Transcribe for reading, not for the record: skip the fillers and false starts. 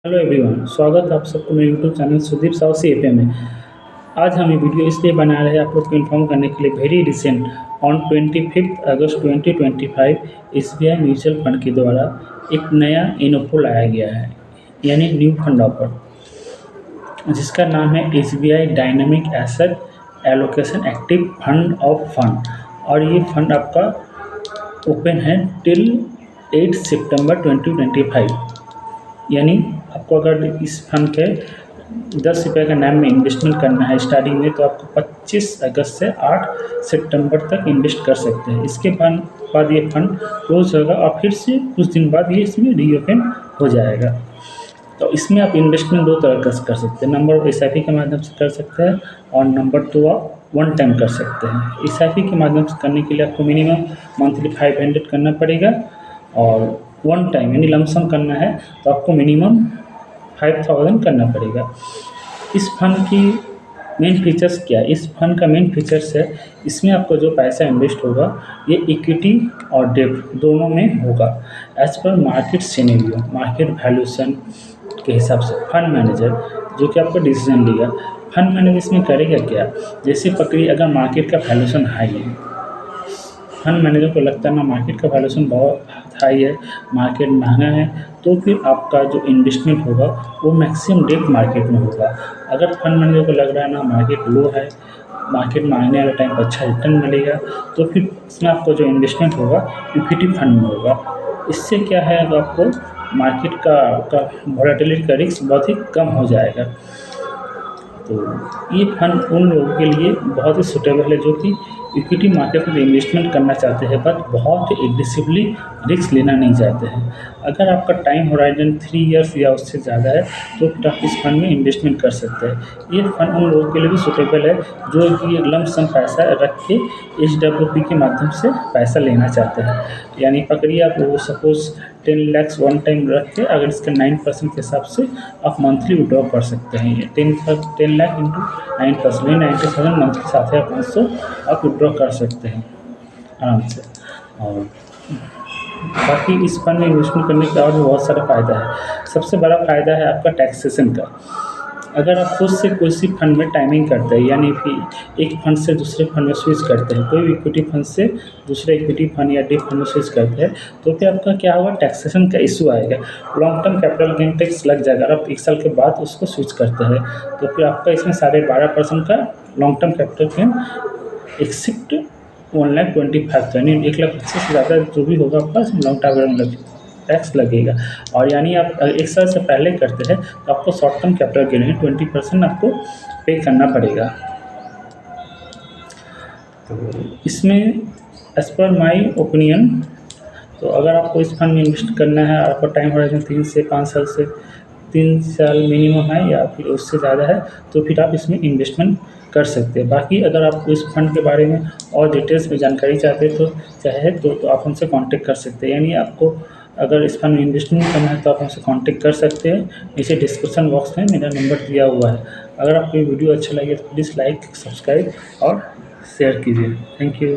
Hello everyone, स्वागत है आप सबको मेरे YouTube channel Sudeep Sahu C F में। आज हम ये वीडियो इसलिए बना रहे हैं आप लोग को इन्फॉर्म करने के लिए। Very recent on 25 August 2025 SBI mutual fund के द्वारा एक नया इनोफो लाया गया है, यानी न्यू फंड ऑफर, जिसका नाम है SBI dynamic asset allocation active fund of fund. और ये फंड आपका ओपन है टिल 8 सितंबर 2025। यानी आपको अगर इस फंड के 10 रुपये का नाम में इन्वेस्टमेंट करना है स्टार्टिंग में, तो आपको 25 अगस्त से 8 सितंबर तक इन्वेस्ट कर सकते हैं। इसके बाद ये फंड क्लोज होगा और फिर से कुछ दिन बाद ये इसमें रीओपन हो जाएगा। तो इसमें आप इन्वेस्टमेंट दो तरह का कर सकते हैं। नंबर SIP के माध्यम से कर सकते हैं और नंबर 2 आप वन टाइम कर सकते हैं। SIP के माध्यम से करने के लिए आपको मिनिमम मंथली 500 करना पड़ेगा और वन टाइम यानी लमसम करना है तो आपको मिनिमम 5000 करना पड़ेगा। इस फंड की मेन फीचर्स क्या है? इस फंड का मेन फीचर्स है, इसमें आपको जो पैसा इन्वेस्ट होगा ये इक्विटी और डेब्ट दोनों में होगा as per market scenario, market valuation के हिसाब से। फंड मैनेजर जो कि आपको डिसीजन लेगा, फंड मैनेजर इसमें करेगा क्या? जैसे पकड़िए अगर मार्केट का वैल्यूएशन हाई है, फंड मैनेजर को लगता है ना मार्केट का वैल्यूएशन बहुत हाई है, मार्केट महंगा है, तो फिर आपका जो इन्वेस्टमेंट होगा वो मैक्सिमम डेट मार्केट में होगा। अगर फंड मैनेजर को लग रहा है ना मार्केट लो है, मार्केट में आने वाले टाइम पर अच्छा रिटर्न मिलेगा, तो फिर इसमें आपको जो इन्वेस्टमेंट होगा इक्विटी फंड में होगा। इससे क्या है, अगर आपको मार्केट का वोलेटिलिटी का रिस्क बहुत ही कम हो जाएगा। तो ये फंड उन लोगों के लिए बहुत ही सूटेबल है जो कि इक्विटी मार्केट में इन्वेस्टमेंट करना चाहते हैं बट बहुत एग्रेसिवली रिस्क लेना नहीं चाहते हैं। अगर आपका टाइम होराइजन 3 इयर्स या उससे ज़्यादा है तो फिर आप इस फंड में इन्वेस्टमेंट कर सकते हैं। ये फंड उन लोगों के लिए भी सूटेबल है जो कि लंप सम पैसा रख के HWP के माध्यम से पैसा लेना चाहते हैं। यानी पकड़िए आप वो सपोज़ 10 लाख वन टाइम रख के अगर इसका 9% के हिसाब से आप मंथली विड्रॉ कर सकते हैं। 10 लाख इंटू 9%, 90,000 मंथ के साथ है 500 आप विड्रॉ कर सकते हैं आराम से। और बाकी इस फंड में इन्वेस्टमेंट करने का और भी बहुत सारा फ़ायदा है। सबसे बड़ा फ़ायदा है आपका टैक्सेशन का। अगर आप खुद से किसी फंड में टाइमिंग करते हैं, यानी कि एक फंड से दूसरे फंड में स्विच करते हैं, कोई भी इक्विटी फंड से दूसरे इक्विटी फंड या डेट फंड में स्विच करते हैं, तो फिर आपका क्या होगा, टैक्सेशन का इशू आएगा। Long term capital gain tax लग जाएगा। अगर आप 1 साल के बाद उसको स्विच करते हैं तो फिर आपका इसमें 12.5% का long term capital gain except 1,25,000 यानी 1,25,000 से ज़्यादा जो भी होगा आपका लॉन्ग टर्म टैक्स लगेगा। और यानी आप 1 साल से पहले करते हैं तो आपको शॉर्ट टर्म कैपिटल गेन है 20% आपको पे करना पड़ेगा। तो इसमें एज पर माई ओपिनियन, तो अगर आपको इस फंड में इन्वेस्ट करना है और आपका टाइम होराइजन 3 से 5 साल से 3 साल मिनिमम है या फिर उससे ज़्यादा है, तो फिर आप इसमें इन्वेस्टमेंट कर सकते हैं। बाकी अगर आपको इस फंड के बारे में और डिटेल्स में जानकारी चाहते हैं तो आप हमसे कांटेक्ट कर सकते हैं। यानी आपको अगर इस फंड में इन्वेस्टमेंट करना है तो आप हमसे कांटेक्ट कर सकते हैं। नीचे डिस्क्रिप्शन बॉक्स में मेरा नंबर दिया हुआ है। अगर आपको ये वीडियो अच्छा लगे तो प्लीज़ लाइक, सब्सक्राइब और शेयर कीजिए। Thank you.